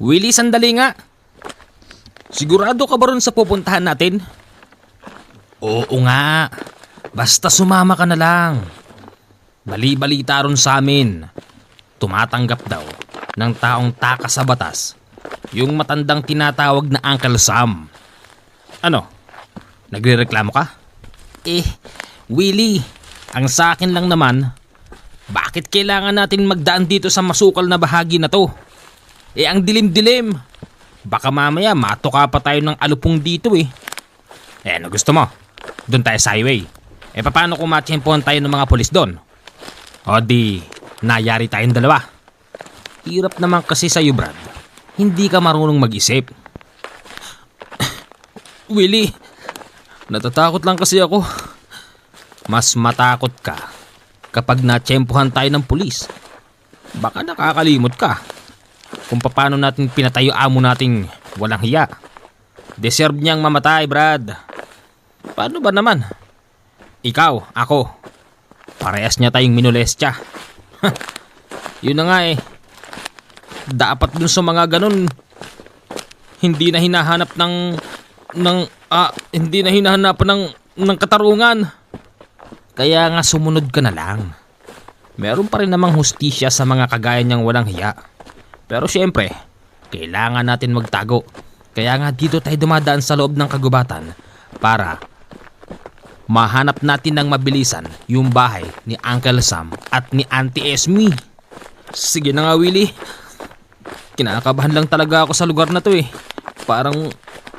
Willie, sandali nga. Sigurado ka ba ron sa pupuntahan natin? Oo nga. Basta sumama ka na lang. Bali-balita ron sa amin. Tumatanggap daw ng taong takas sa batas yung matandang tinatawag na Uncle Sam. Ano? Nagrereklamo ka? Willie, ang sa akin lang naman, bakit kailangan natin magdaan dito sa masukal na bahagi na to? Ang dilim-dilim. Baka mamaya matuka pa tayo ng alupong dito ano gusto mo? Doon tayo sa highway. Paano kung matsyempohan tayo ng mga pulis doon? O di, nayari tayong dalawa. Hirap naman kasi sa'yo, Brad. Hindi ka marunong mag-isip. Willie, natatakot lang kasi ako. Mas matakot ka kapag natsyempohan tayo ng pulis. Baka nakakalimot ka kung paano natin pinatayo amo nating walang hiya. Deserve niyang mamatay, Brad. Paano ba naman? Ikaw, ako, parehas niya tayong minolestya. Yun na nga Dapat dun sa mga ganun, hindi na hinahanap hindi na hinahanapan ng katarungan. Kaya nga sumunod ka na lang. Meron pa rin namang hustisya sa mga kagaya niyang walang hiya. Pero syempre, kailangan natin magtago. Kaya nga dito tayo dumadaan sa loob ng kagubatan para mahanap natin ng mabilisan yung bahay ni Uncle Sam at ni Auntie Esme. Sige na nga, Willie. Kinakabahan lang talaga ako sa lugar na to Parang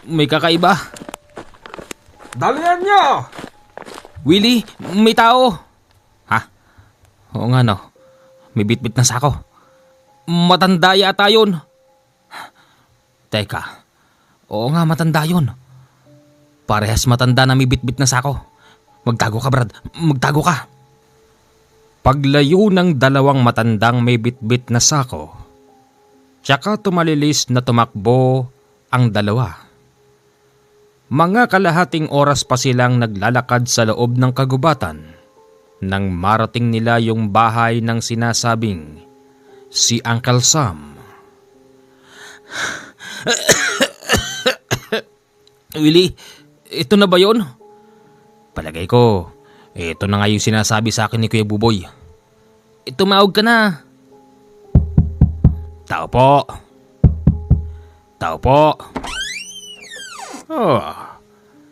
may kakaiba. Dalian niyo! Willie, may tao. Ha? Oo nga no. May bitbit na sako. Matanda yata yun. Teka. Oo nga, matanda yun. Parehas matanda na may bitbit na sako. Magtago ka, Brad. Magtago ka. Paglayo ng dalawang matandang may bitbit na sako, tsaka tumalilis na tumakbo ang dalawa. Mga kalahating oras pa silang naglalakad sa loob ng kagubatan nang marating nila yung bahay ng sinasabing si Uncle Sam. Willie, ito na ba yun? Palagay ko, ito na nga yung sinasabi sa akin ni Kuya Buboy. Tumawag ka na. Tao po. Tao po. Oh,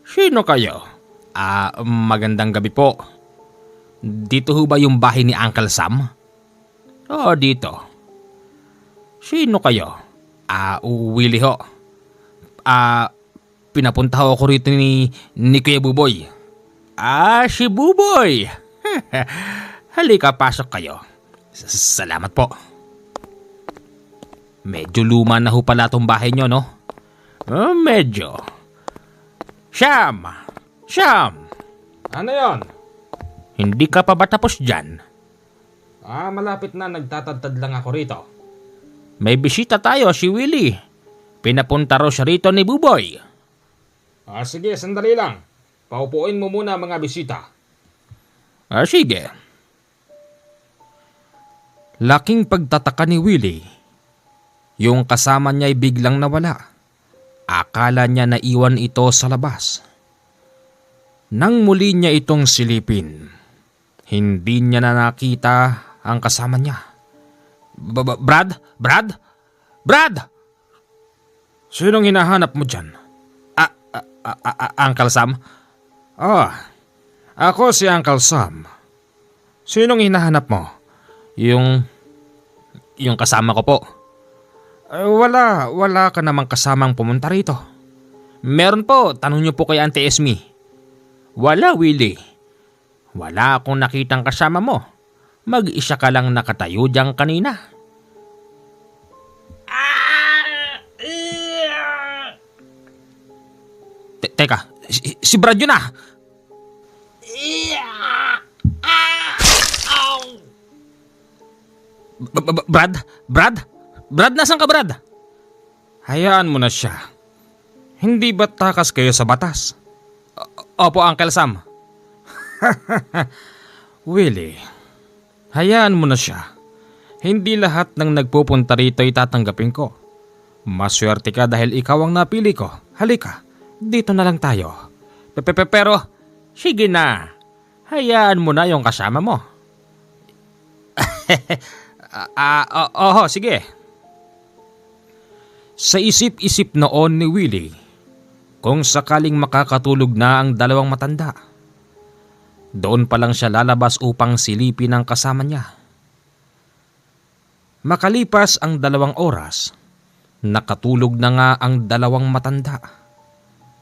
sino kayo? Magandang gabi po. Dito ho ba yung bahay ni Uncle Sam? Dito. Sino kayo? Willie ho. Pinapunta ho ako rito ni Kuya Buboy. Si Buboy. Halika, pasok kayo. Salamat po. Medyo luma na ho pala tong bahay nyo, no? Medyo. Siyam! Ano yon? Hindi ka pa ba tapos dyan? Malapit na, nagtatadtad lang ako rito. May bisita tayo, si Willie. Pinapunta raw siya rito ni Buboy. Sige, sandali lang. Paupuin mo muna mga bisita. Sige. Laking pagtataka ni Willie. Yung kasama niya ay biglang nawala. Akala niya na iwan ito sa labas. Nang muli niya itong silipin, hindi niya na nakita ang kasama niya. Brad? Sinong hinahanap mo dyan? Uncle Sam? Ako si Uncle Sam. Sinong hinahanap mo? Yung kasama ko po. Wala ka namang kasamang pumunta rito. Meron po, tanong niyo po kay Auntie Esme. Wala, Willie. Wala akong nakitang kasama mo. Mag-isa ka lang nakatayo dyan kanina. Teka, si Brad yun Brad, nasan ka, Brad? Hayaan mo na siya. Hindi ba takas kayo sa batas? Opo, Uncle Sam. Willie, hayaan mo na siya. Hindi lahat ng nagpupunta rito ay tatanggapin ko. Maswerte ka dahil ikaw ang napili ko. Halika, dito na lang tayo. Pero, sige na. Hayaan mo na yung kasama mo. Oho, sige. Sa isip-isip noon ni Willie, kung sakaling makakatulog na ang dalawang matanda, doon pa lang siya lalabas upang silipin ang kasama niya. Makalipas ang 2 oras, nakatulog na nga ang dalawang matanda.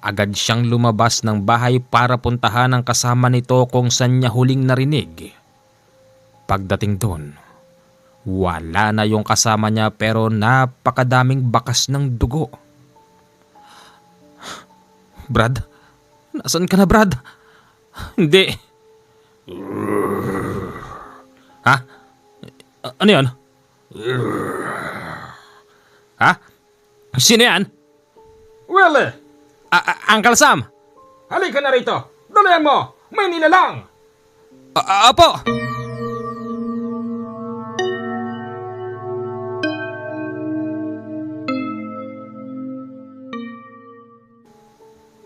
Agad siyang lumabas ng bahay para puntahan ang kasama nito kung saan niya huling narinig. Pagdating doon, wala na yung kasama niya pero napakadaming bakas ng dugo. Brad? Nasaan ka na, Brad? Hindi. Ha? Ano yan? Ha? Sino yan? Willie! Uncle Sam! Halika na rito! Dalayan mo! May nilalang! Apo!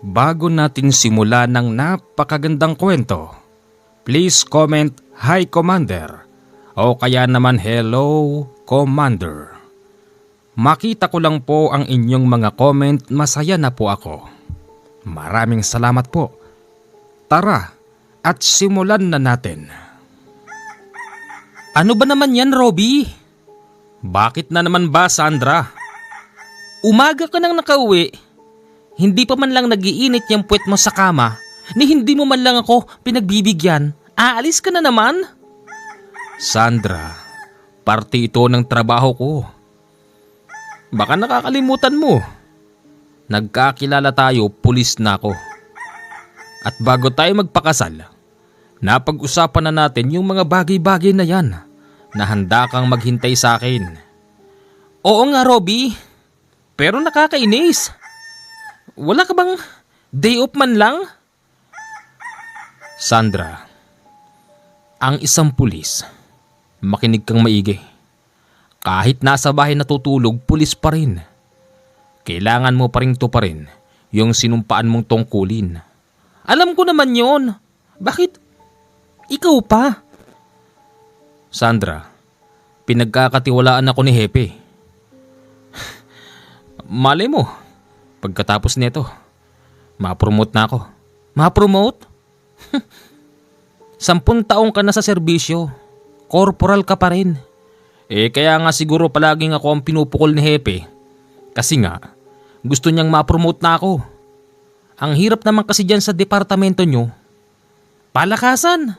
Bago natin simula ng napakagandang kwento, please comment Hi Commander o kaya naman Hello Commander. Makita ko lang po ang inyong mga comment, masaya na po ako. Maraming salamat po. Tara at simulan na natin. Ano ba naman yan, Robby? Bakit na naman ba, Sandra? Umaga ka nang nakauwi. Hindi pa man lang nagiinit yung puwet mo sa kama, ni hindi mo man lang ako pinagbibigyan. Aalis ka na naman? Sandra, parte ito ng trabaho ko. Baka nakakalimutan mo. Nagkakilala tayo, pulis na ako. At bago tayo magpakasal, napag-usapan na natin yung mga bagay-bagay na yan na handa kang maghintay sa akin. Oo nga, Robby. Pero nakakainis. Wala ka bang day off man lang? Sandra, ang isang pulis, makinig kang maigi. Kahit nasa bahay natutulog, pulis pa rin. Kailangan mo pa rin tuparin yung sinumpaan mong tungkulin. Alam ko naman yon. Bakit ikaw pa? Sandra, pinagkakatiwalaan ako ni Hepe. Malay mo, pagkatapos nito, ma-promote na ako. Ma-promote? 10 taong ka na sa serbisyo. Corporal ka pa rin. Kaya nga siguro palaging ako ang pinupukol ni Hepe. Kasi nga, gusto niyang ma-promote na ako. Ang hirap naman kasi dyan sa departamento nyo. Palakasan.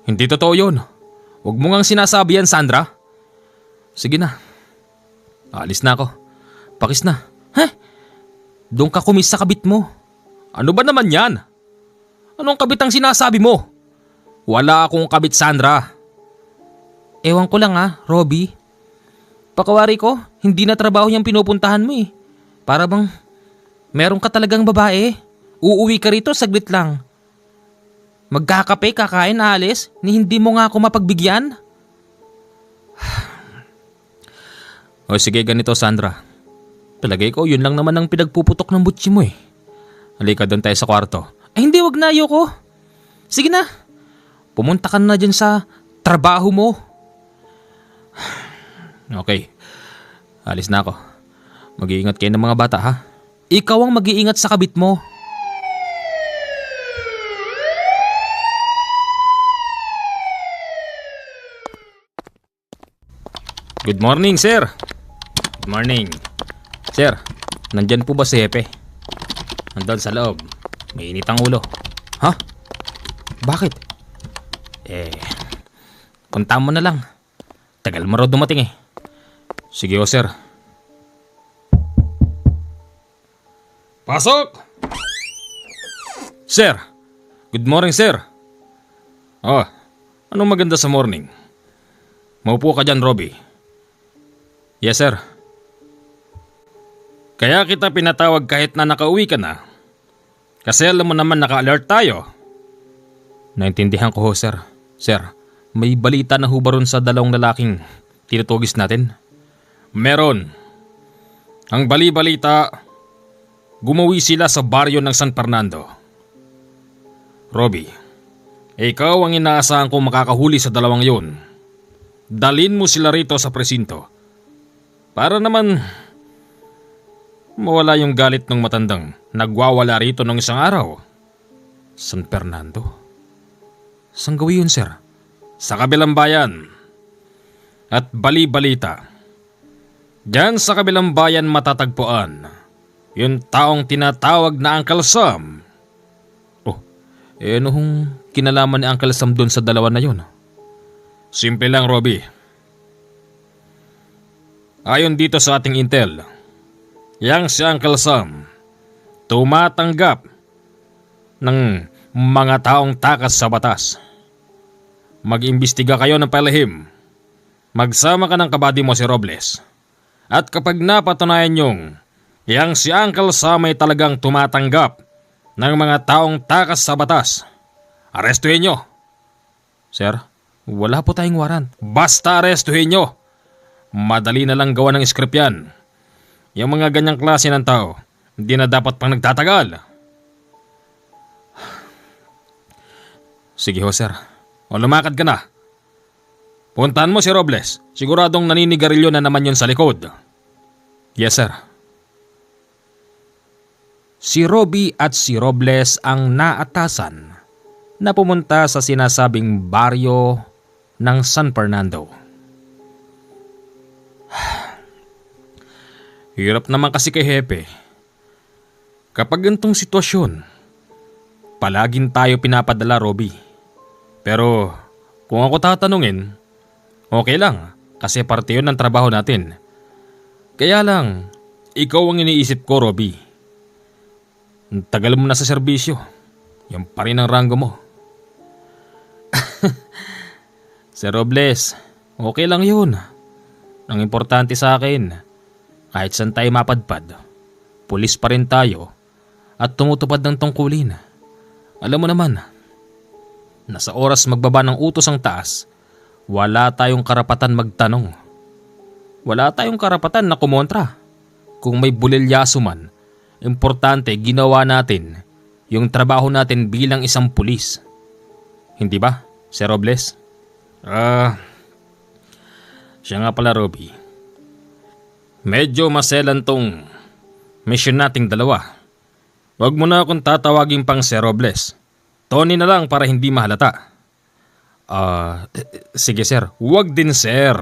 Hindi totoo yun. Huwag mo ngang sinasabi yan, Sandra. Sige na. Alis na ako. Pakis na. Doon ka kumis sa kabit mo. Ano ba naman yan? Anong kabit ang sinasabi mo? Wala akong kabit, Sandra. Ewan ko lang Robby. Pakawari ko, hindi na trabaho yung pinupuntahan mo eh. Para bang meron ka talagang babae. Uuwi ka rito saglit lang. Magkakape, kakain, alis, ni hindi mo nga ako mapagbigyan. O sige, ganito, Sandra. Palagay ko yun lang naman ang pinagpuputok ng butsi mo eh. Halika doon tayo sa kwarto. Ay hindi, wag na, ayoko. Sige na. Pumunta ka na dyan sa trabaho mo. Okay. Alis na ako. Mag-iingat kayo ng mga bata, ha? Ikaw ang mag-iingat sa kabit mo. Good morning, sir. Good morning. Sir, nandyan po ba si Hepe? Nandun sa loob. Mainit ang ulo. Ha? Bakit? Punta mo na lang. Tagal mo raw dumating eh. Sige o, sir. Pasok! Sir! Good morning, sir. Oh, anong maganda sa morning? Maupo ka dyan, Robby. Yes, sir. Kaya kita pinatawag kahit na nakauwi ka na. Kasi alam mo naman naka-alert tayo. Naintindihan ko ho, sir. Sir, may balita na ho ba ron sa dalawang lalaking tinutugis natin? Meron. Ang bali-balita, gumawi sila sa baryo ng San Fernando. Robby, ikaw ang inaasahan kong makakahuli sa dalawang yun. Dalin mo sila rito sa presinto para naman mawala yung galit ng matandang nagwawala rito ng isang araw. San Fernando? Saan gawin yun, sir? Sa kabilang bayan. At bali-balita, diyan sa kabilang bayan matatagpuan yung taong tinatawag na Uncle Sam. Oh, ano hong kinalaman ni Uncle Sam doon sa dalawa na yun? Simple lang, Robby. Ayon dito sa ating intel, yang si Uncle Sam tumatanggap ng mga taong takas sa batas. Mag-imbestiga kayo ng palihim. Magsama ka ng kabady mo si Robles. At kapag napatunayan niyong yang si Uncle Sam ay talagang tumatanggap ng mga taong takas sa batas, arestuhin niyo. Sir, wala po tayong warrant. Basta arestuhin niyo. Madali na lang gawa ng script yan. Yung mga ganyang klase ng tao, hindi na dapat pang nagtatagal. Sige ho, sir. O lumakad ka na. Puntahan mo si Robles. Siguradong naninigarilyo na naman yun sa likod. Yes, sir. Si Robby at si Robles ang naatasan na pumunta sa sinasabing baryo ng San Fernando. Hirap naman kasi kay Hepe. Kapag ganitong sitwasyon, palaging tayo pinapadala, Robby. Pero kung ako tatanungin, okay lang kasi parte yun ng trabaho natin. Kaya lang, ikaw ang iniisip ko, Robby. Ang tagal mo na sa serbisyo. Yan pa rin ang ranggo mo. Sir Robles, okay lang yun. Ang importante sa akin, kahit saan tayo mapadpad, pulis pa rin tayo at tumutupad ng tungkulin. Alam mo naman, nasa oras magbaba ng utos ang taas, wala tayong karapatan magtanong. Wala tayong karapatan na kumontra. Kung may bulilyaso man, importante ginawa natin yung trabaho natin bilang isang pulis. Hindi ba, Sir Robles? Siya nga pala, Robby. Medyo maselan tong mission nating dalawa. Huwag mo na akong tatawagin pang Sir Robles. Tony na lang para hindi mahalata. Sige sir, huwag din sir.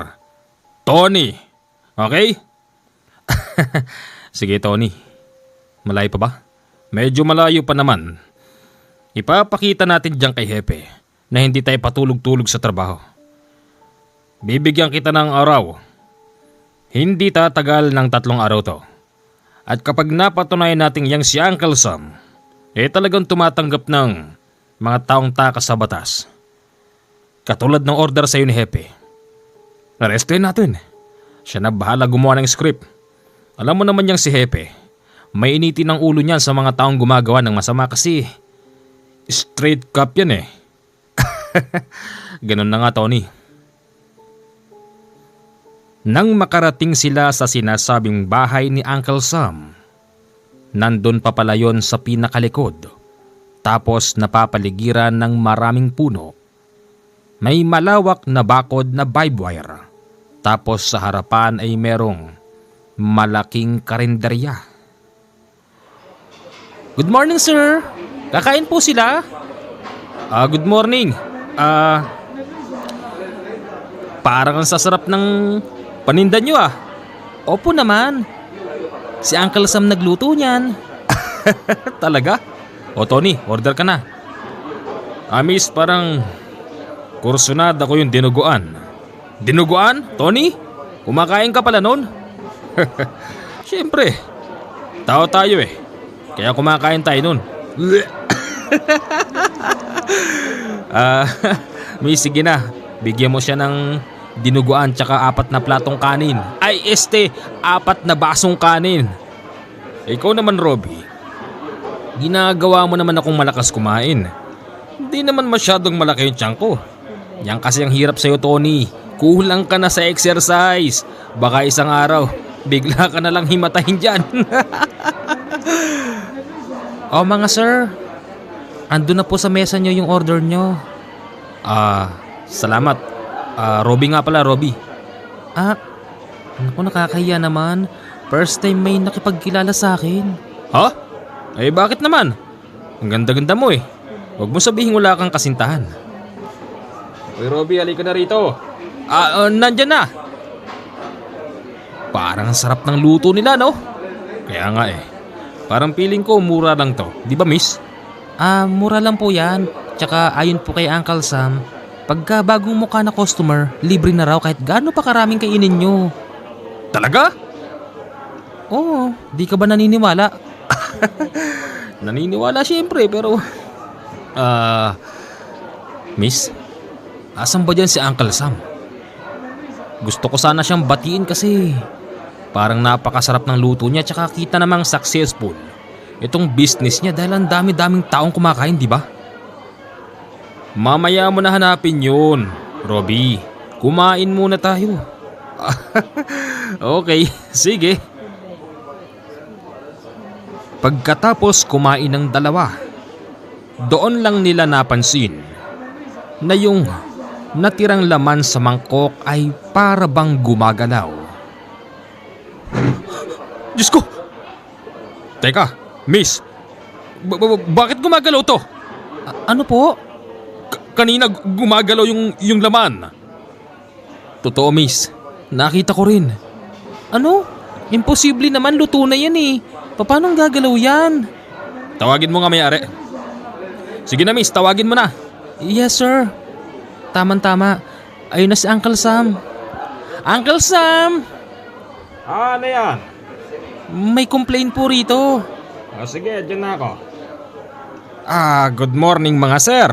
Tony, okay? Sige Tony, malayo pa ba? Medyo malayo pa naman. Ipapakita natin dyan kay Hepe na hindi tayo patulog-tulog sa trabaho. Bibigyan kita ng araw. Hindi tatagal ng 3 araw to. At kapag napatunayan natin yang si Uncle Sam, talagang tumatanggap ng mga taong takas sa batas. Katulad ng order sa iyo ni Hepe. Arestuhin natin. Siya na bahala gumawa ng script. Alam mo naman yang si Hepe, may initi ng ulo niyan sa mga taong gumagawa ng masama kasi straight cop yan eh. Ganun na nga, Tony. Nang makarating sila sa sinasabing bahay ni Uncle Sam, nandun pa pala yon sa pinakalikod, tapos napapaligiran ng maraming puno. May malawak na bakod na barbed wire, tapos sa harapan ay merong malaking karinderya. Good morning, sir. Kakain po sila? Good morning. Parang ang sasarap ng paninda nyo ah. Opo naman. Si Uncle Sam nagluto niyan. Talaga? O Tony, order ka na. Miss, parang kursunad ako yung dinuguan. Dinuguan? Tony? Kumakain ka pala nun? Siyempre, tao tayo eh. Kaya kumakain tayo nun. Miss, sige na. Bigyan mo siya ng dinuguan tsaka 4 na platong kanin. 4 na basong kanin. Ikaw naman, Robby. Ginagawa mo naman akong malakas kumain. Hindi naman masyadong malaki yung tiyan ko. Yan kasi ang hirap sa'yo, Tony. Kulang ka na sa exercise. Baka isang araw, bigla ka na lang himatayin dyan. O mga sir, andun na po sa mesa nyo yung order nyo. Salamat. Robby nga pala, Robby. Naku, nakakahiya naman. First time may nakipagkilala sa akin. Ha? Eh bakit naman? Ang ganda-ganda mo eh. Huwag mo sabihin wala kang kasintahan. Uy Robby, halika na rito. Nandyan na. Parang sarap ng luto nila, no? Kaya nga eh. Parang feeling ko mura lang to. Di ba, miss? Mura lang po yan. Tsaka ayon po kay Uncle Sam, pagka bagong mukha na customer, libre na raw kahit gaano pa karaming kainin nyo. Talaga? Oo, di ka ba naniniwala? Naniniwala syempre pero... Miss, asan ba dyan si Uncle Sam? Gusto ko sana siyang batiin kasi parang napakasarap ng luto niya tsaka kita namang successful itong business niya dahil ang dami-daming taong kumakain, di ba? Mamaya mo na hanapin yun, Robby. Kumain muna tayo. Okay, sige. Pagkatapos kumain ng dalawa, doon lang nila napansin na yung natirang laman sa mangkok ay para bang gumagalaw. Diyos ko! Teka, miss, bakit gumagalaw to? Ano po? Kanina gumagalaw yung laman. Totoo, miss. Nakita ko rin. Ano? Imposible naman, luto na yan eh. Paano gagalaw yan? Tawagin mo nga may-ari. Sige na miss, tawagin mo na. Yes sir. Tama-tama. Ayun na si Uncle Sam. Uncle Sam! Ano yan? May complaint po rito. Sige, dyan na ako. Good morning mga sir.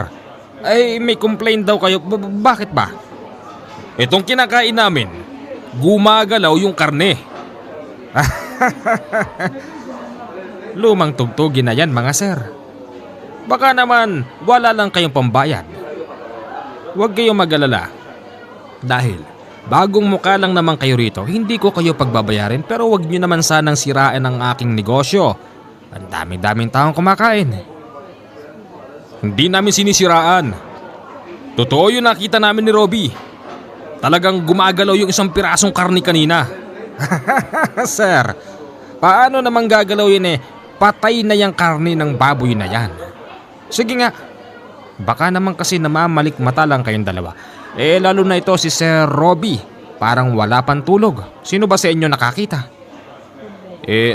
Ay, may complaint daw kayo. Bakit ba? Itong kinakain namin, gumagalaw yung karne. Lumang tugtugin na yan mga sir. Baka naman wala lang kayong pambayad. Huwag kayong mag-alala. Dahil bagong mukha lang naman kayo rito, hindi ko kayo pagbabayarin pero huwag nyo naman sanang sirain ang aking negosyo. Ang daming taong kumakain. Hindi namin sinisiraan. Totoo yung nakita namin ni Robby. Talagang gumagalaw yung isang pirasong karni kanina. Sir, paano naman gagalaw yun eh? Patay na yung karni ng baboy na yan. Sige nga, baka naman kasi namamalik mata lang kayong dalawa. Eh lalo na ito si Sir Robby, parang wala pang tulog. Sino ba sa inyo nakakita?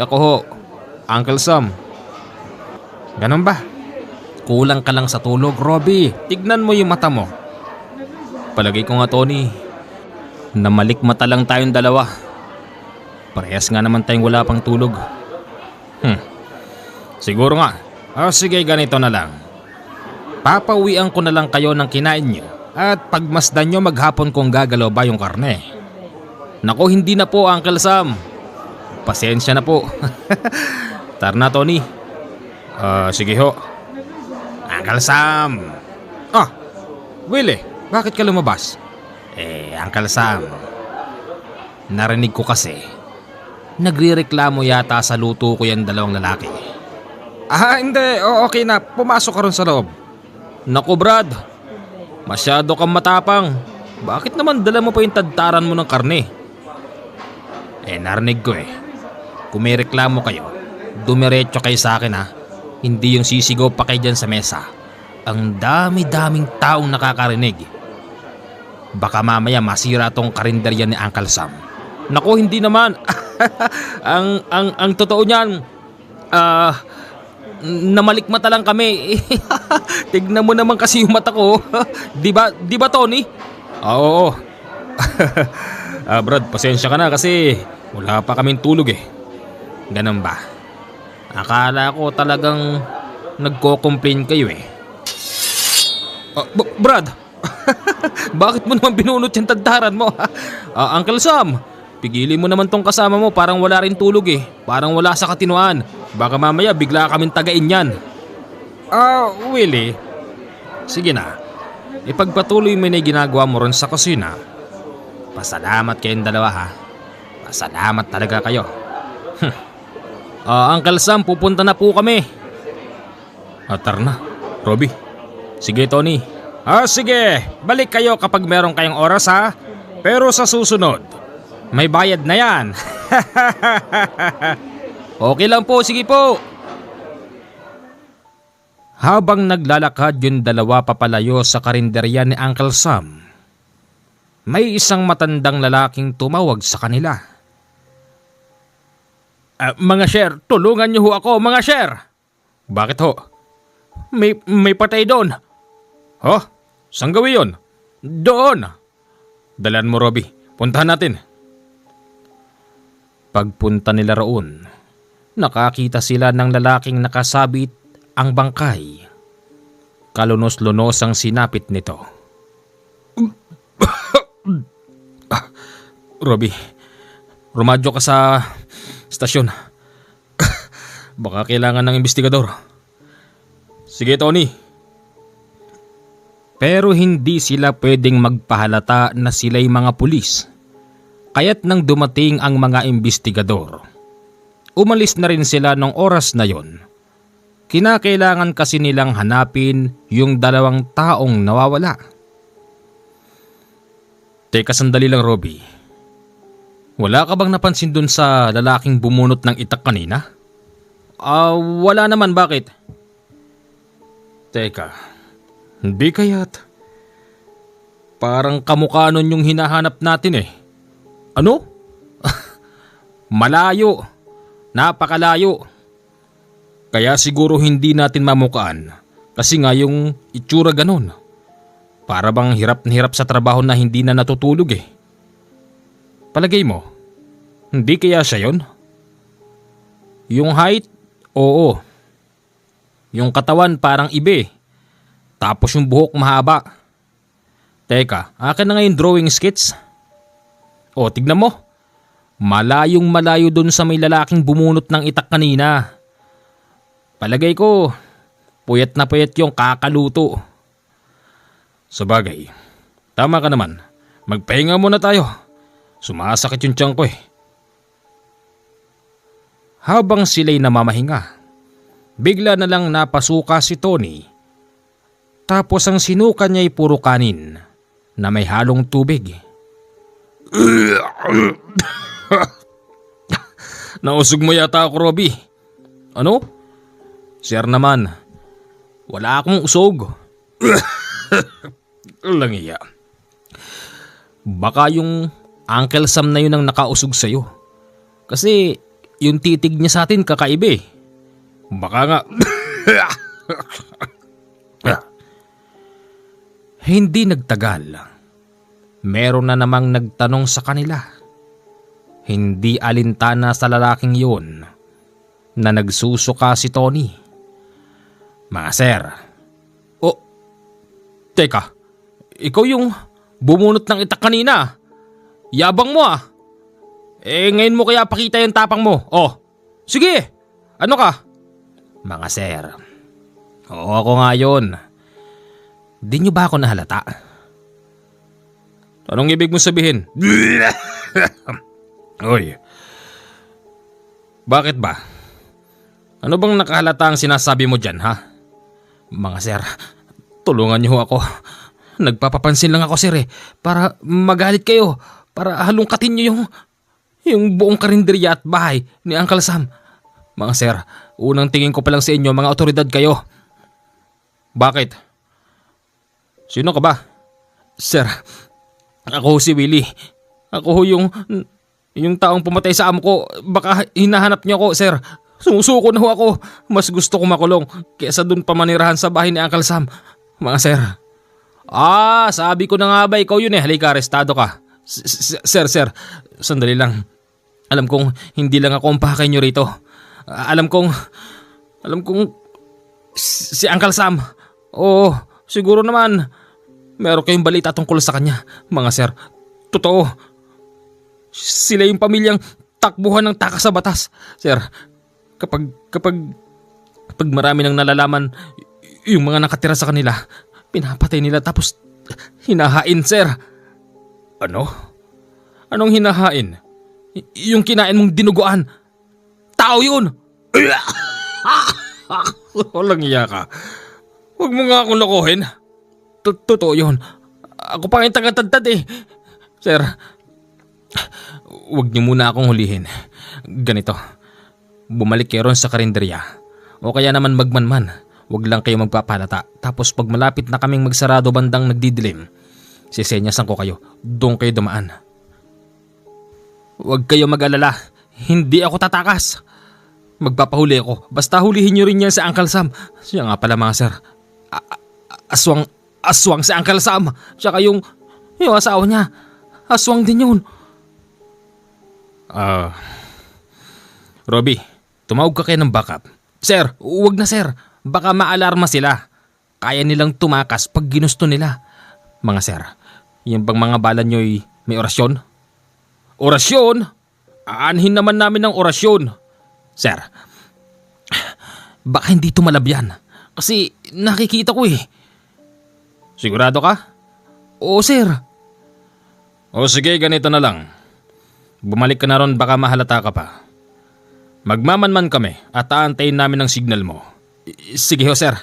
Ako ho, Uncle Sam. Ganun ba? Kulang ka lang sa tulog, Robby. Tignan mo yung mata mo. Palagay ko nga, Tony, namalik mata lang tayong dalawa. Parehas nga naman tayong wala pang tulog. Siguro nga. Sige, ganito na lang. Papauwian ko na lang kayo ng kinain nyo at pagmasdan nyo maghapon kung gagalaw ba yung karne. Nako, hindi na po, Uncle Sam. Pasensya na po. Tara na, Tony. Sige ho. Uncle Sam. Willie, bakit ka lumabas? Uncle Sam, narinig ko kasi nagrereklamo yata sa luto ko yung dalawang lalaki. Hindi. Okay na. Pumasok ka ron sa loob. Naku, Brad. Masyado kang matapang. Bakit naman dala mo pa yung tadtaran mo ng karne? Narinig ko eh. Kung may reklamo kayo, dumiretso kayo sa akin ha. Hindi yung sisigaw pa kayo dyan sa mesa. Ang dami-daming taong nakakarinig. Baka mamaya masira tong karinderya ni Uncle Sam. Naku, hindi naman. ang totoo niyan, namalikmata lang kami. Tignan mo naman kasi yung mata ko. Di ba Tony? Oo. Brad, pasensya ka na kasi wala pa kaming tulog eh. Ganun ba? Akala ko talagang nagko-complain kayo eh. Brad, bakit mo naman binunot yung tagtaran mo? Uncle Sam, pigilin mo naman tong kasama mo, parang wala rin tulog eh. Parang wala sa katinuan. Baka mamaya bigla kaming tagain yan. Willie, sige na. Ipagpatuloy mo na yung ginagawa mo ron sa kusina. Pasalamat kayong dalawa ha. Salamat talaga kayo. Uncle Sam, pupunta na po kami. Tara na, Robby. Sige, Tony. Sige, balik kayo kapag meron kayong oras ha. Pero sa susunod, may bayad na yan. Okay lang po, sige po. Habang naglalakad yung dalawa papalayo sa karinderya ni Uncle Sam, may isang matandang lalaking tumawag sa kanila. Mga sir, tulungan niyo ho ako, mga sir. Bakit ho? May patay doon. Saan gawin yun? Doon. Dalan mo, Robby. Puntahan natin. Pagpunta nila roon, nakakita sila ng lalaking nakasabit ang bangkay. Kalunos-lunos ang sinapit nito. Robby, rumadyo ka sa stasyon. Baka kailangan ng investigador. Sige, Tony. Pero hindi sila pwedeng magpahalata na sila'y mga pulis. Kaya't nang dumating ang mga investigador, umalis na rin sila nung oras na yon. Kinakailangan kasi nilang hanapin yung dalawang taong nawawala. Teka, sandali lang, Robby. Wala ka bang napansin dun sa lalaking bumunot ng itak kanina? Wala naman, bakit? Teka, hindi kaya't parang kamukha nun yung hinahanap natin eh. Ano? Malayo. Napakalayo. Kaya siguro hindi natin mamukaan kasi nga yung itsura ganun. Para bang hirap na hirap sa trabaho na hindi na natutulog eh. Palagay mo, hindi kaya siya yon? Yung height, oo. Yung katawan parang ibe. Tapos yung buhok mahaba. Teka, akin na nga yung drawing skits. Tignan mo. Malayong malayo dun sa may lalaking bumunot ng itak kanina. Palagay ko, puyat na puyat yung kakaluto. Sabagay, tama ka naman. Magpahinga muna tayo. Sumasakit yung tiyan ko eh. Habang sila'y namamahinga, bigla na lang napasuka si Tony. Tapos ang sinuka niya'y puro kanin na may halong tubig. Nausog mo yata ako, Robby. Ano? Sir naman, wala akong usog. Langiya. Baka yung Uncle Sam na yun ang nakausog sa'yo. Kasi yung titig niya sa atin kakaiba eh. Baka nga. Hindi nagtagal. Meron na namang nagtanong sa kanila. Hindi alintana sa lalaking yun na nagsusuka si Tony. Mga sir. Teka, ikaw yung bumunot ng itak kanina. Yabang mo ah. Ngayon mo kaya pakita yung tapang mo. Sige, ano ka? Mga sir. Ako nga yun. Di nyo ba ako nahalata? Anong ibig mo sabihin? Oy. Bakit ba? Ano bang nakahalata ang sinasabi mo dyan, ha? Mga sir, tulungan niyo ako. Nagpapapansin lang ako, sir eh. Para magalit kayo. Para halungkatin niyo yung buong karinderya at bahay ni Uncle Sam. Mga sir, unang tingin ko pa lang sa inyo, mga otoridad kayo. Bakit? Sino ka ba? Sir, ako si Willie. Ako yung taong pumatay sa amo ko. Baka hinahanap niyo ako, sir. Sumusuko na ho ako. Mas gusto ko makulong kaysa dun pamanirahan sa bahay ni Uncle Sam. Mga sir. Sabi ko na nga ba ikaw yun eh. Halika, arestado ka. Sir. Sandali lang. Alam kong hindi lang ako ang pakay nyo rito. Alam kong si Uncle Sam. Oo, siguro naman. Meron kayong balita tungkol sa kanya. Mga sir, totoo. Sila yung pamilyang takbuhan ng takas sa batas. Sir, kapag marami nang nalalaman yung mga nakatira sa kanila, pinapatay nila tapos hinahain, sir. Ano? Anong hinahain? Yung kinain mong dinuguan. Tao yun! Walang iya ka. Huwag mo nga akong lokohin. Totoo yun. Ako pa yung tagatantad eh. Sir, huwag niyo muna akong hulihin. Ganito, bumalik kayo ron sa karinderya. O kaya naman magmanman. Huwag lang kayo magpapalata. Tapos pag malapit na kaming magsarado bandang nagdidilim, sisenyasan ko kayo. Doon kayo dumaan. Huwag kayo mag-alala. Hindi ako tatakas. Magpapahuli ako. Basta hulihin niyo rin yan sa Uncle Sam. Siya nga pala mga sir. Aswang si Uncle Sam. Tsaka yung asawa niya. Aswang din yun. Robby, tumawag ka kayo ng backup. Sir, huwag na sir. Baka maalarma sila. Kaya nilang tumakas pag ginusto nila. Mga sir, yung bang mga bala nyo'y may orasyon? Orasyon? Aanhin naman namin ng orasyon. Sir, baka hindi tumalab yan. Kasi nakikita ko eh. Sigurado ka? Oo sir. O sige, ganito na lang. Bumalik ka na ron, baka mahalata ka pa. Magmamanman kami at aantayin namin ang signal mo. Sige ho sir.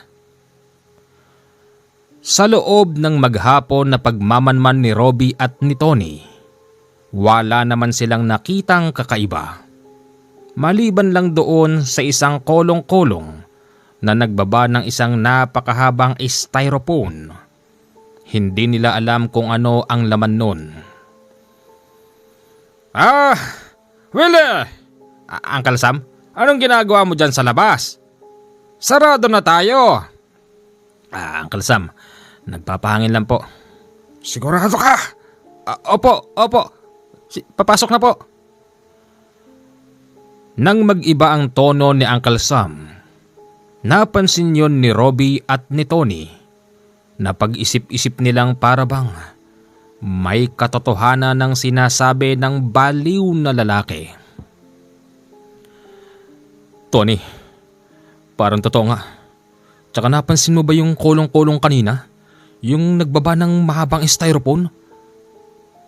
Sa loob ng maghapon na pagmamanman ni Robby at ni Tony, wala naman silang nakitang kakaiba. Maliban lang doon sa isang kolong-kolong na nagbaba ng isang napakahabang styrofoam. Hindi nila alam kung ano ang laman nun. Willie! Uncle Sam? Anong ginagawa mo dyan sa labas? Sarado na tayo. Uncle Sam, nagpapahangin lang po. Sigurado ka? Opo. Papasok na po. Nang mag-iba ang tono ni Uncle Sam, napansin yon ni Robby at ni Tony na pag-isip-isip nilang parabang may katotohanan ng sinasabi ng baliw na lalaki. Tony, parang totoo nga. Tsaka napansin mo ba yung kolong-kolong kanina? Yung nagbaba ng mahabang styrofoam?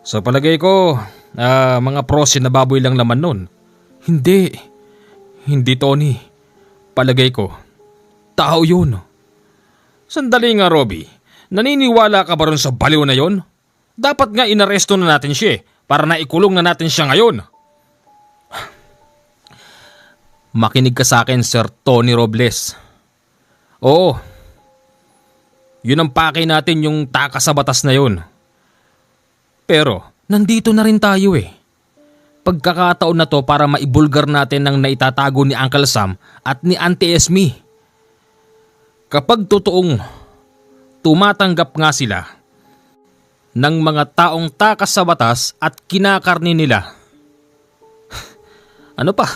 Sa palagay ko, mga prosin na baboy lang laman nun. Hindi Tony. Palagay ko, tao yun. Sandali nga Robby, naniniwala ka ba ron sa baliw na yon? Dapat nga inaresto na natin siya para naikulong na natin siya ngayon. Makinig ka sa akin, Sir Tony Robles. Oo, yun ang pakay natin yung takas sa batas na yun. Pero nandito na rin tayo eh. Pagkakataon na to para maibulgar natin ang naitatago ni Uncle Sam at ni Auntie Esme. Kapag totoong tumatanggap nga sila ng mga taong takas sa batas at kinakarni nila, ano pa?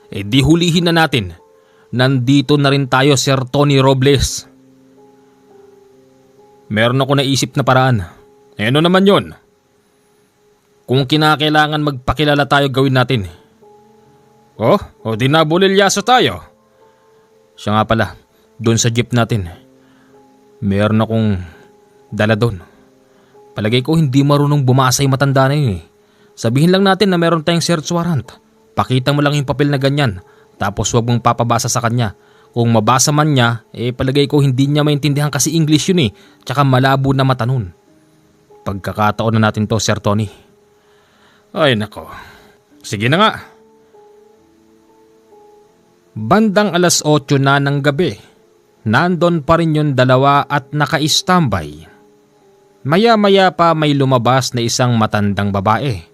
Di hulihin na natin. Nandito na rin tayo, Sir Tony Robles. Meron ako naisip na paraan. Ano naman yon? Kung kinakailangan magpakilala tayo, gawin natin. O di nabulilyaso tayo. Siya nga pala, doon sa jeep natin. Meron akong dala doon. Palagay ko hindi marunong bumasa yung matanda na yun eh. Sabihin lang natin na meron tayong search warrant. Pakita mo lang yung papel na ganyan. Tapos huwag mong papabasa sa kanya. Kung mabasa man niya, palagay ko hindi niya maintindihan kasi English yun eh. Tsaka malabo na mata nun. Pagkakataon na natin to, Sir Tony. Ay nako. Sige na nga. Bandang 8:00 na ng gabi, nandon pa rin yung dalawa at naka-istambay. Maya-maya pa may lumabas na isang matandang babae.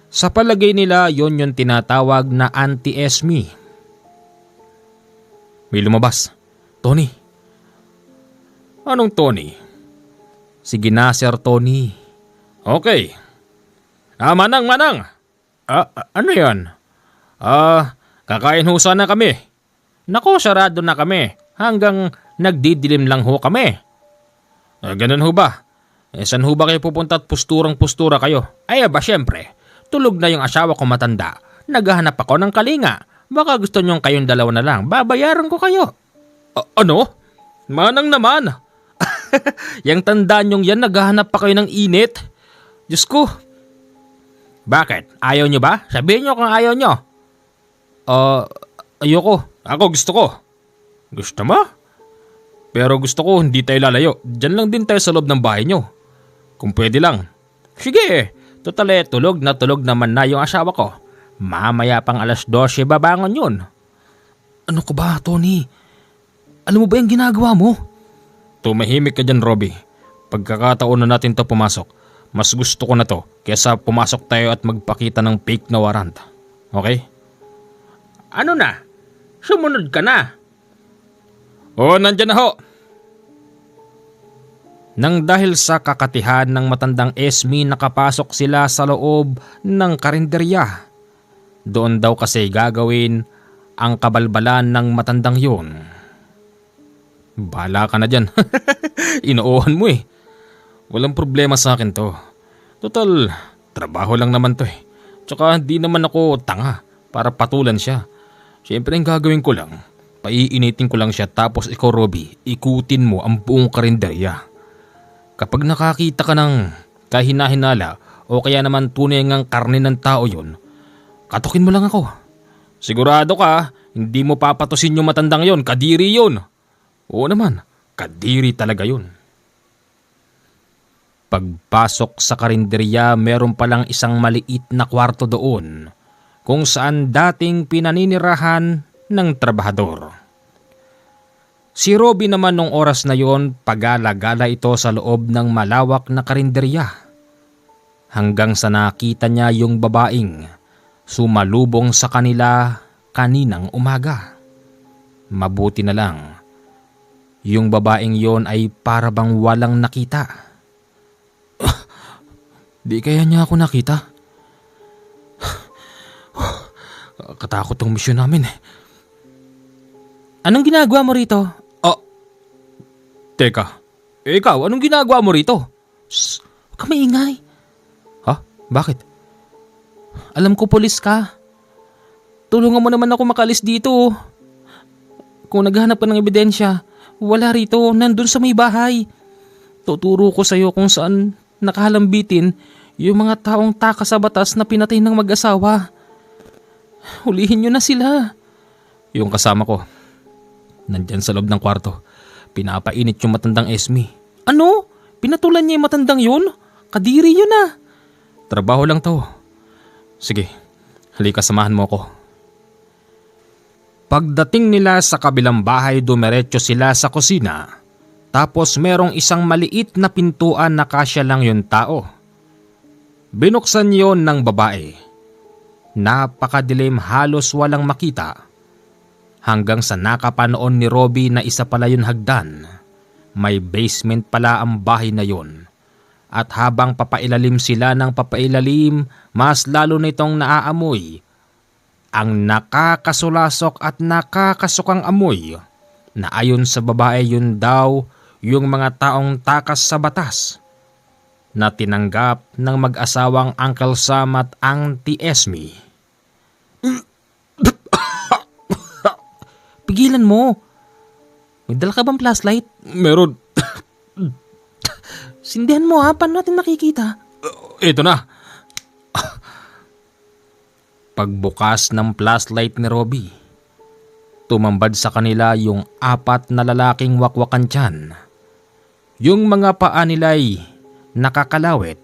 Sa palagay nila, yon yung tinatawag na Auntie Esme. May lumabas. Tony. Anong Tony? Sige na, Sir Tony. Okay. Manang. Ano yan? Kakain ho sana kami. Nako, sarado na kami. Hanggang nagdidilim lang ho kami. Ganun ho ba? Saan ho ba kayo pupunta at pusturang-pustura kayo? Ba syempre. Tulog na yung asawa ko matanda. Naghahanap ako ng kalinga. Baka gusto nyong kayong dalawa na lang. Babayaran ko kayo. Ano? Manang naman. Yang tandaan nyong yan, naghahanap pa kayo ng init. Diyos ko. Bakit? Ayaw nyo ba? Sabihin nyo kung ayaw nyo. Ayoko. Ako gusto ko. Gusto mo? Pero gusto ko hindi tayo lalayo. Diyan lang din tayo sa loob ng bahay nyo. Kung pwede lang. Sige, total tulog naman na yung asawa ko. Mamaya pang 12:00 babangon yun. Ano ka ba, Tony? Alam mo ba yung ginagawa mo? Tumahimik ka dyan, Robby. Pagkakataon na natin to pumasok, mas gusto ko na to kaysa pumasok tayo at magpakita ng fake na warrant. Okay? Ano na? Sumunod ka na. Oo, nandyan na ho. Nang dahil sa kakatihan ng matandang Esme, nakapasok sila sa loob ng karinderya. Doon daw kasi gagawin ang kabalbalan ng matandang yun. Bahala ka na dyan. Inuuhan mo eh. Walang problema sa akin to. Total, trabaho lang naman to eh. Tsaka di naman ako tanga para patulan siya. Siyempre ang gagawin ko lang, paiinitin ko lang siya tapos ikaw, Robby, ikutin mo ang buong karinderya. Kapag nakakita ka ng kahina-hinala o kaya naman tunay ngang karne ng tao yon, katukin mo lang ako. Sigurado ka, hindi mo papatusin yung matandang yon, kadiri yon. Oo naman, kadiri talaga yun. Pagpasok sa karinderya, meron palang isang maliit na kwarto doon kung saan dating pinaninirahan ng trabahador. Si Robby naman nung oras na yon, pagala-gala ito sa loob ng malawak na karinderya. Hanggang sa nakita niya yung babaeng sumalubong sa kanila kaninang umaga. Mabuti na lang, yung babaeng yon ay para bang walang nakita. Di kaya niya ako nakita? Katakot ang misyon namin eh. Anong ginagawa mo rito? Teka, ikaw, anong ginagawa mo rito? Shh, huwag ka maingay. Ha? Bakit? Alam ko pulis ka. Tulungan mo naman ako makalis dito. Kung naghahanap ka ng ebidensya, wala rito, nandun sa may bahay. Tuturo ko sa'yo kung saan nakahalambitin yung mga taong takas sa batas na pinatay ng mag-asawa. Hulihin nyo na sila. Yung kasama ko, nandyan sa loob ng kwarto. Pinapainit yung matandang Esme. Ano? Pinatulan niya yung matandang yun? Kadiri yun ah. Trabaho lang to. Sige, halika samahan mo ako. Pagdating nila sa kabilang bahay, dumiretso sila sa kusina. Tapos merong isang maliit na pintuan na kasya lang yung tao. Binuksan yon ng babae. Napakadilim, halos walang makita. Hanggang sa nakapanoon ni Robby na isa pala yung hagdan. May basement pala ang bahay na yon. At habang papailalim sila ng papailalim, mas lalo nitong naaamoy ang nakakasulasok at nakakasukang amoy na ayon sa babae yun daw yung mga taong takas sa batas na tinanggap ng mag-asawang Uncle Sam at Auntie Esme. Pigilan mo. May dala ka bang flashlight? Meron. Sindihan mo ha, paano natin makikita? Ito na. Pagbukas ng flashlight ni Robby, tumambad sa kanila yung 4 na lalaking wakwakan tiyan. Yung mga paa nila'y nakakalawit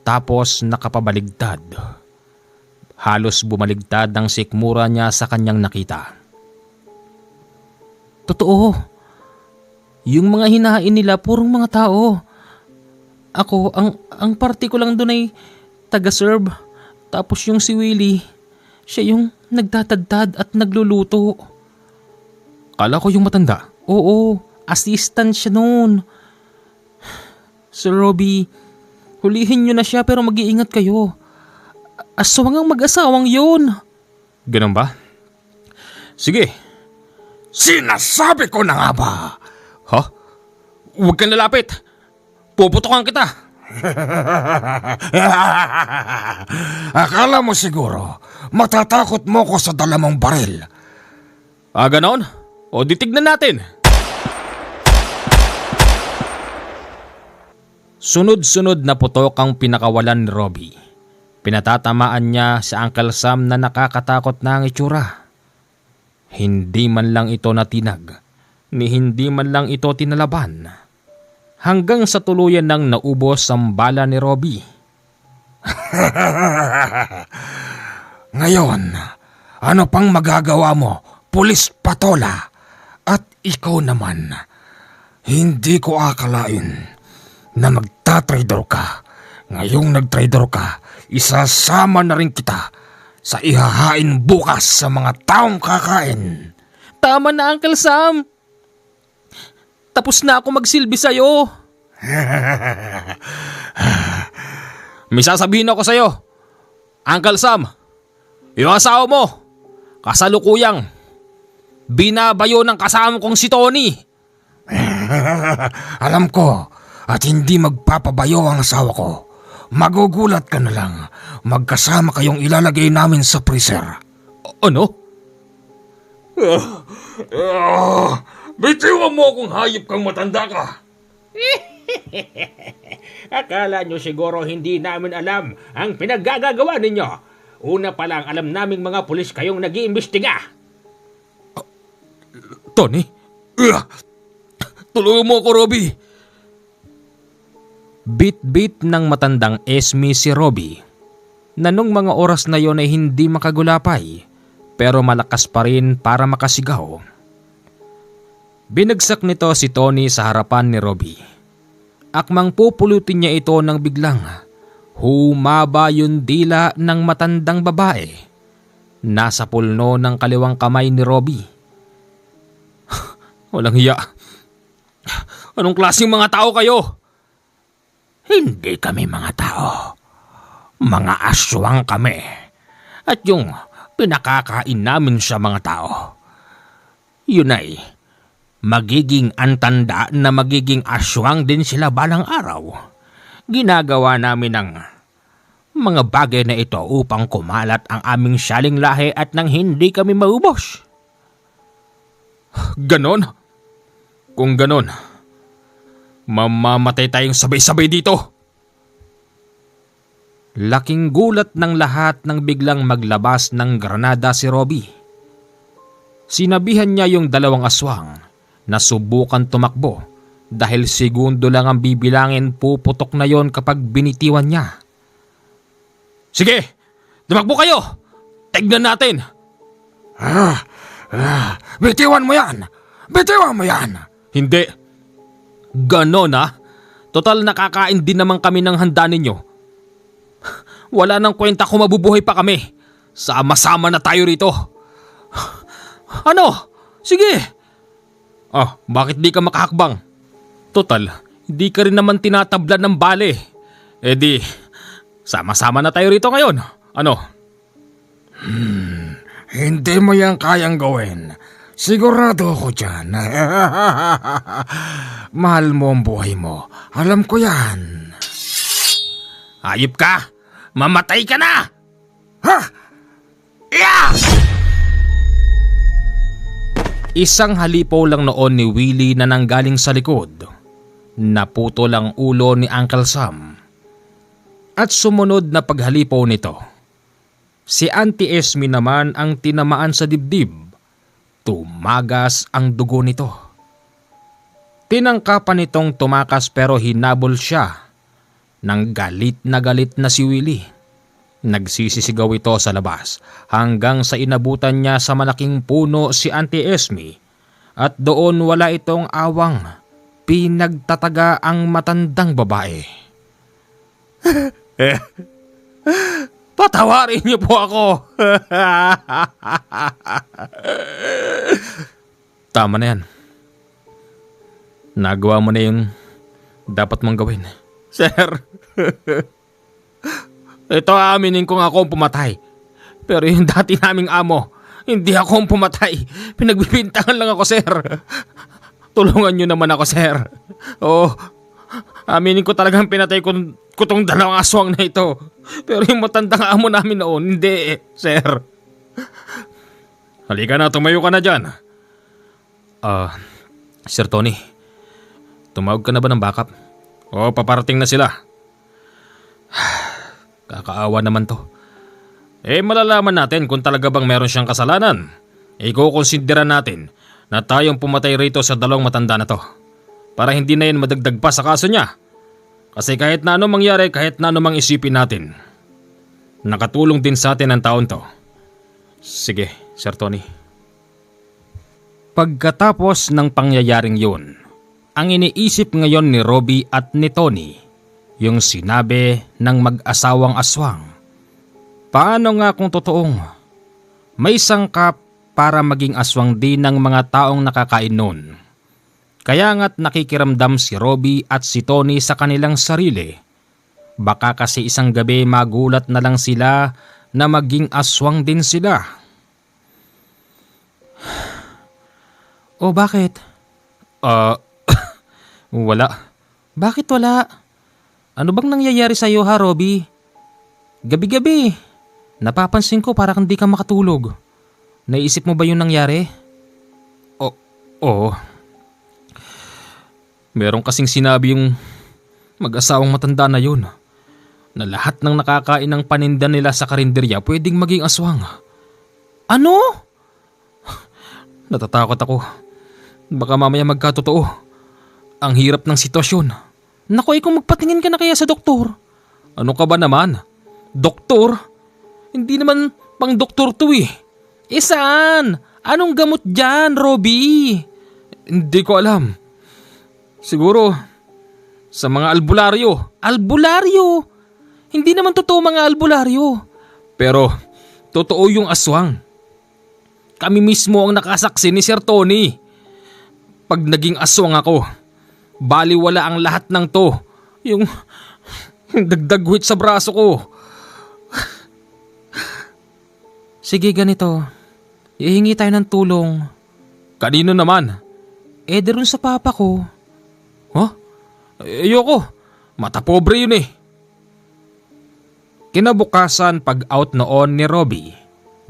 tapos nakapabaligtad. Halos bumaligtad ang sikmura niya sa kanyang nakita. Totoo. Yung mga hinahain nila purong mga tao. Ako, ang party ko lang doon ay taga-serve. Tapos yung si Willie, siya yung nagtatadtad at nagluluto. Kala ko yung matanda. Oo, assistant siya noon. Sir Robby, hulihin nyo na siya pero mag-iingat kayo. Aswang ang mag-asawang yun. Ganun ba? Sige. Sinasabi ko na nga ba? Ha? Huwag kang lalapit. Puputokan kita. Akala mo siguro, matatakot mo ko sa dalamang baril. Ganon? O di tignan natin. Sunod-sunod na putok ang pinakawalan ni Robby. Pinatatamaan niya si Uncle Sam na nakakatakot na ang itsura. Hindi man lang ito natinag, ni hindi man lang ito tinalaban. Hanggang sa tuluyan nang naubos ang bala ni Robbie. Ngayon, ano pang magagawa mo, Pulis Patola? At ikaw naman, hindi ko akalain na nagtatraidor ka. Ngayong nagtraidor ka, isasama na rin kita sa ihahain bukas sa mga taong kakain. Tama na, Uncle Sam. Tapos na ako magsilbi sa'yo. May sasabihin ako sa'yo, Uncle Sam. Yung asawa mo, kasalukuyang binabayo ng kasama kong si Tony. Alam ko, at hindi magpapabayo ang asawa ko. Magugulat ka na lang. Magkasama kayong ilalagay namin sa freezer. Ano? Bitiwan mo kung hayop kang matanda ka. Akala nyo siguro hindi namin alam ang pinaggagawa ninyo. Una pa lang alam naming mga pulis kayong nag-iimbestiga. Tony? Tulungan mo ako, Robbie. Bit-bit ng matandang Esme si Robbie na nung mga oras na yon ay hindi makagulapay pero malakas pa rin para makasigaw. Binagsak nito si Tony sa harapan ni Robbie. Akmang pupulutin niya ito nang biglang humaba yung dila ng matandang babae. Nasa pulno ng kaliwang kamay ni Robbie. Walang hiya. Anong klaseng mga tao kayo? Hindi kami mga tao. Mga aswang kami. At yung pinakakain namin sa mga tao, yun ay magiging antanda na magiging aswang din sila balang araw. Ginagawa namin ang mga bagay na ito upang kumalat ang aming saling lahi at nang hindi kami maubos. Ganon? Kung ganon, mamamatay tayong sabay-sabay dito. Laking gulat ng lahat nang biglang maglabas ng granada si Robbie. Sinabihan niya yung dalawang aswang na subukan tumakbo dahil segundo lang ang bibilangin, puputok na yon kapag binitiwan niya. Sige, tumakbo kayo! Tignan natin! Bitiwan mo yan! Bitiwan mo yan! Hindi. Ganon ah. Total nakakain din naman kami ng handa ninyo. Wala nang kwenta kung mabubuhay pa kami. Sama-sama na tayo rito. Ano? Sige. Bakit di ka makahakbang? Total, hindi ka rin naman tinatablan ng bale. Eh di, sama-sama na tayo rito ngayon. Ano? Hindi mo yan kayang gawin. Sigurado ako dyan. Mahal mo ang buhay mo. Alam ko yan. Hayop ka! Mamatay ka na! Ha? Yeah! Isang halipaw lang noon ni Willie na nanggaling sa likod. Naputol ang ulo ni Uncle Sam. At sumunod na paghalipaw nito, si Auntie Esme naman ang tinamaan sa dibdib. Tumagas ang dugo nito. Tinangkapan nitong tumakas pero hinabol siya nang galit na si Willie. Nagsisisigaw ito sa labas hanggang sa inabutan niya sa malaking puno si Auntie Esme at doon wala itong awang. Pinagtataga ang matandang babae. Patawarin niyo po ako. Tama na yan. Nagawa mo na yung dapat mong gawin. Sir, ito aaminin kong ako ang pumatay. Pero yung dati naming amo, hindi ako ang pumatay. Pinagbibintangan lang ako, sir. Tulungan niyo naman ako, sir. Oo, aminin ko talagang pinatay ko tong dalawang aswang na ito. Pero yung matandang amo namin noon, hindi, sir. Halika na, tumayo ka na dyan. Sir Tony, tumawag ka na ba ng backup? Oo, paparating na sila. Kakaawa naman to. Malalaman natin kung talaga bang meron siyang kasalanan. Ikukonsidera natin na tayong pumatay rito sa dalawang matanda na to. Para hindi na yan madagdag pa sa kaso niya. Kasi kahit na ano mangyari, kahit na ano mang isipin natin, nakatulong din sa atin ang taon to. Sige, Sir Tony. Pagkatapos ng pangyayaring yun, ang iniisip ngayon ni Robbie at ni Tony, yung sinabi ng mag-asawang aswang. Paano nga kung totoong may sangkap para maging aswang din ng mga taong nakakain nun? Kaya nga't nakikiramdam si Robbie at si Tony sa kanilang sarili. Baka kasi isang gabi magulat na lang sila na maging aswang din sila. Oh, bakit? Wala. Bakit wala? Ano bang nangyayari sa'yo ha, Robbie? Gabi-gabi, napapansin ko parang hindi ka makatulog. Naisip mo ba yung nangyari? Oo. Meron kasing sinabi yung mag-asawang matanda na yun, na lahat ng nakakain ng paninda nila sa karinderya pwedeng maging aswang. Ano? Natatakot ako. Baka mamaya magkatotoo. Ang hirap ng sitwasyon. Naku, kung magpatingin ka na kaya sa doktor. Ano ka ba naman? Doktor? Hindi naman pang doktor to eh. Saan? Anong gamot dyan, Robbie? Hindi ko alam. Siguro sa mga albularyo. Albularyo? Hindi naman totoo mga albularyo. Pero totoo yung aswang. Kami mismo ang nakasaksi ni Sir Tony. Pag naging aswang ako, baliwala ang lahat ng to. Yung dagdagwit sa braso ko. Sige, ganito. Ihingi tayo ng tulong. Kanino naman? Derun sa papa ko. Huh? Ayoko. Mata pobre yun eh. Kinabukasan pag-out noon ni Robbie,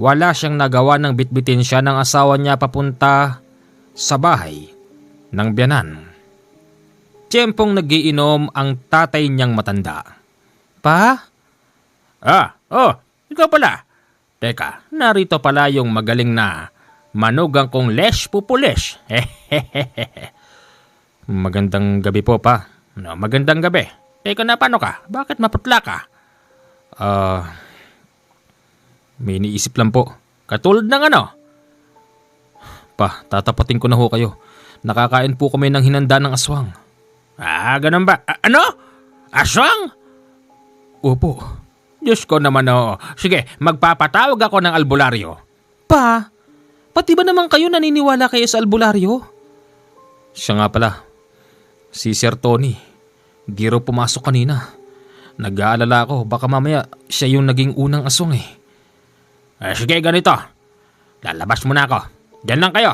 wala siyang nagawa ng bitbitin siya ng asawa niya papunta sa bahay ng biyanan. Tiyempong nagiinom ang tatay niyang matanda. Pa? Ikaw pala. Teka, narito pala yung magaling na manugang kong lesh pupulesh. Magandang gabi po, pa. No, magandang gabi. Teka na, paano ka? Bakit maputla ka? May iniisip lang po. Katulad ng ano? Pa, tatapatin ko na ho kayo. Nakakain po kami ng hinanda ng aswang. Ganun ba? Ano? Aswang? Opo. Diyos ko naman Sige, magpapatawag ako ng albularyo. Pa, pati ba naman kayo naniniwala kayo sa albularyo? Siya nga pala. Si Sir Tony. Di raw pumasok kanina. Nag-aalala ako, baka mamaya siya yung naging unang aswang eh. Sige, ganito. Lalabas muna ako. Diyan lang kayo.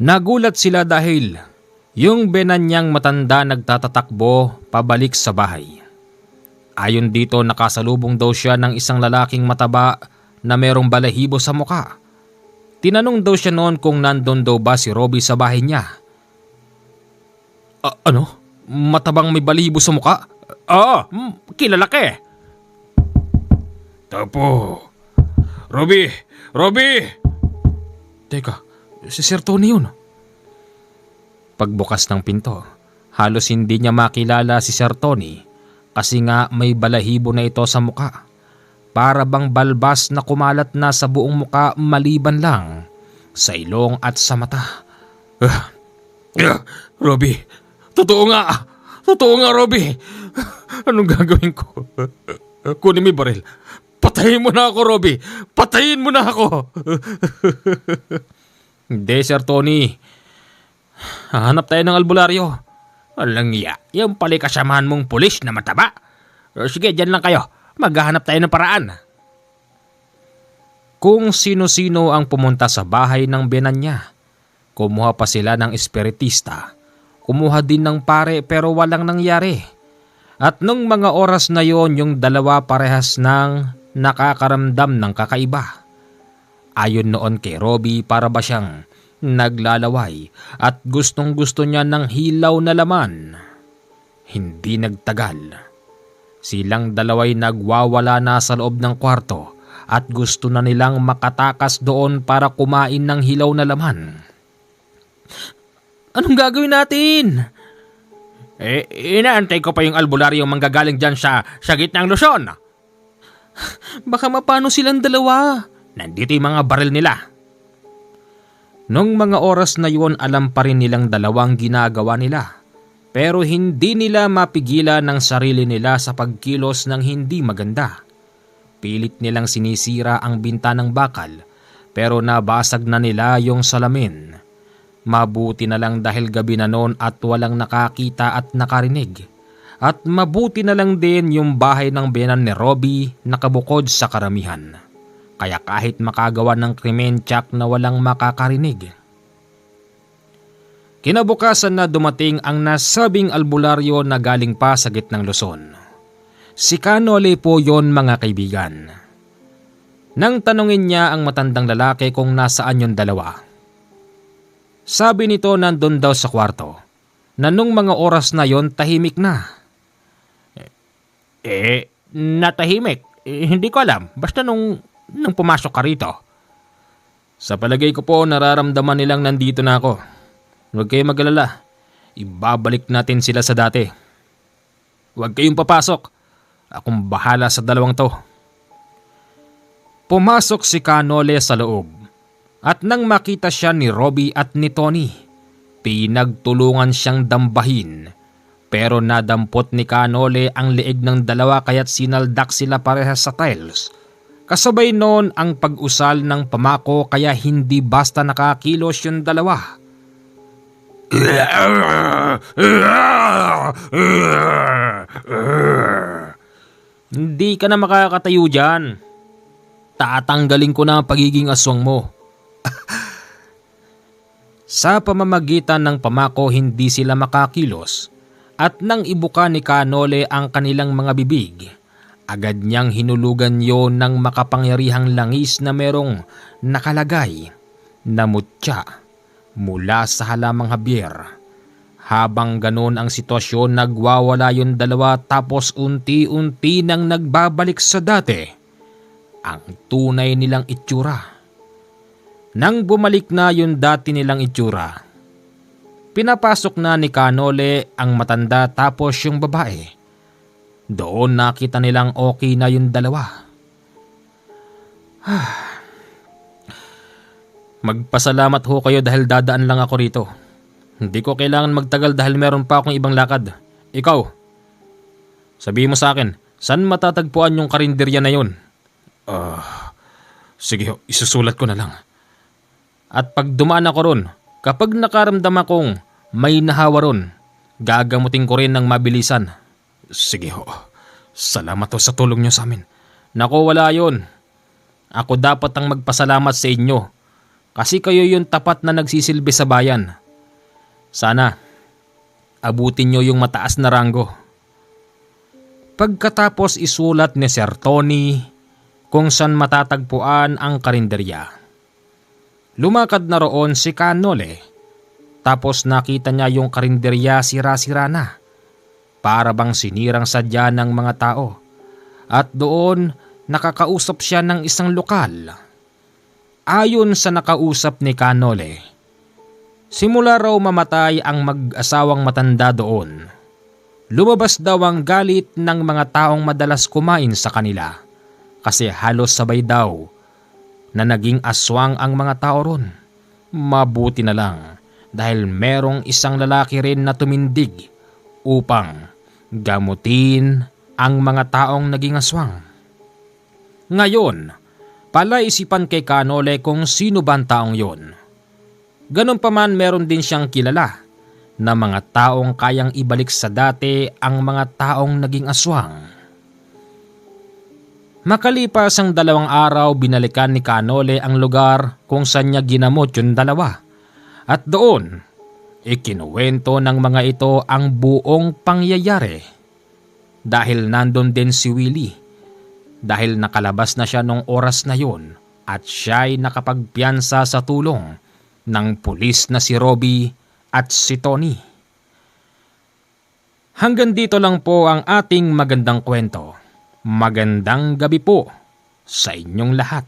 Nagulat sila dahil yung benanyang matanda nagtatatakbo pabalik sa bahay. Ayon dito, nakasalubong daw siya ng isang lalaking mataba na merong balahibo sa muka. Tinanong daw siya noon kung nandun daw ba si Robbie sa bahay niya. Ano? Matabang may balahibo sa muka? Kilala ka eh. Tapo. Robbie! Teka, si Sir Tony yun. Pagbukas ng pinto, halos hindi niya makilala si Sir Tony kasi nga may balahibo na ito sa muka. Para bang balbas na kumalat na sa buong muka maliban lang sa ilong at sa mata. Robbie, totoo nga Robbie. Anong gagawin ko? Kunin mo yung baril. Patayin mo na ako, Robbie. Patayin mo na ako. Hindi, Sir Tony. Hahanap tayo ng albularyo. Walang iya. Yung pala kasamahan mong pulis na mataba. Sige, dyan lang kayo. Maghahanap tayo ng paraan. Kung sino-sino ang pumunta sa bahay ng biyanan niya. Kumuha pa sila ng espiritista. Kumuha din ng pare pero walang nangyari. At nung mga oras na yon, yung dalawa parehas ng nakakaramdam ng kakaiba. Ayon noon kay Robbie, para ba siyang naglalaway at gustong gusto niya ng hilaw na laman. Hindi nagtagal. Silang dalaway nagwawala na sa loob ng kwarto at gusto na nilang makatakas doon para kumain ng hilaw na laman. Anong gagawin natin? Inaantay ko pa yung albularyong manggagaling dyan sa gitnang Luzon. Baka mapano silang dalawa. Nandito yung mga baril nila. Nung mga oras na yun, alam pa rin nilang dalawang ginagawa nila. Pero hindi nila mapigilan ng sarili nila sa pagkilos ng hindi maganda. Pilit nilang sinisira ang bintanang bakal, pero nabasag na nila yung salamin. Mabuti na lang dahil gabi na noon at walang nakakita at nakarinig. At mabuti na lang din yung bahay ng biyenan ni Robbie nakabukod sa karamihan. Kaya kahit makagawa ng krimen, tiyak na walang makakarinig. Kinabukasan na dumating ang nasabing albularyo na galing pa sa gitnang Luzon. Si Canole po yon, mga kaibigan. Nang tanungin niya ang matandang lalaki kung nasaan yung dalawa. Sabi nito nandun daw sa kwarto, na nung mga oras na yon tahimik na. Natahimik. Hindi ko alam. Basta nung pumasok ka rito. Sa palagay ko po nararamdaman nilang nandito na ako. Huwag kayong mag-alala. Ibabalik natin sila sa dati. Huwag kayong papasok. Akong bahala sa dalawang to. Pumasok si Canole sa loob. At nang makita siya ni Robbie at ni Tony, pinagtulungan siyang dambahin. Pero nadampot ni Canole ang leeg ng dalawa kaya't sinaldak sila parehas sa tiles. Kasabay noon ang pag-usal ng pamako kaya hindi basta nakakilos yung dalawa. Hindi ka na makakatayo dyan. Tatanggalin ko na ang pagiging aswang mo. Sa pamamagitan ng pamako hindi sila makakilos at nang ibuka ni Canole ang kanilang mga bibig, agad niyang hinulugan yon ng makapangyarihang langis na merong nakalagay na mutya mula sa halamang Javier. Habang ganon ang sitwasyon, nagwawala yung dalawa tapos unti-unti nang nagbabalik sa dati ang tunay nilang itsura. Nang bumalik na yung dati nilang itsura, pinapasok na ni Canole ang matanda tapos yung babae. Doon nakita nilang okay na yung dalawa. Magpasalamat ho kayo dahil dadaan lang ako rito. Hindi ko kailangan magtagal dahil meron pa akong ibang lakad. Ikaw, sabihin mo sa akin, saan matatagpuan yung karinderya na yun? Sige ho, isusulat ko na lang. At pag dumaan ako ron, kapag nakaramdam akong may nahawa ron, gagamutin ko rin ng mabilisan. Sige ho, salamat ho sa tulong nyo sa amin. Naku, wala yun. Ako dapat ang magpasalamat sa inyo kasi kayo yung tapat na nagsisilbi sa bayan. Sana, abutin nyo yung mataas na ranggo. Pagkatapos isulat ni Sir Tony kung saan matatagpuan ang karinderya. Lumakad na roon si Canole. Tapos nakita niya yung karinderya sira-sira na. Para bang sinirang sadya ng mga tao. At doon nakakausap siya ng isang lokal. Ayon sa nakausap ni Canole, simula raw mamatay ang mag-asawang matanda doon. Lumabas daw ang galit ng mga taong madalas kumain sa kanila kasi halos sabay daw na naging aswang ang mga tao ron. Mabuti na lang dahil merong isang lalaki rin na tumindig upang gamutin ang mga taong naging aswang. Ngayon, palaisipan kay Canole kung sino ba ang taong yon. Ganun pa man meron din siyang kilala na mga taong kayang ibalik sa dati ang mga taong naging aswang. Makalipas ang 2 araw, binalikan ni Canole ang lugar kung saan niya ginamot yung dalawa. At doon, ikinuwento ng mga ito ang buong pangyayari. Dahil nandun din si Willie. Dahil nakalabas na siya nung oras na yun at siya'y nakapagpiyansa sa tulong ng pulis na si Robbie at si Tony. Hanggang dito lang po ang ating magandang kwento. Magandang gabi po sa inyong lahat.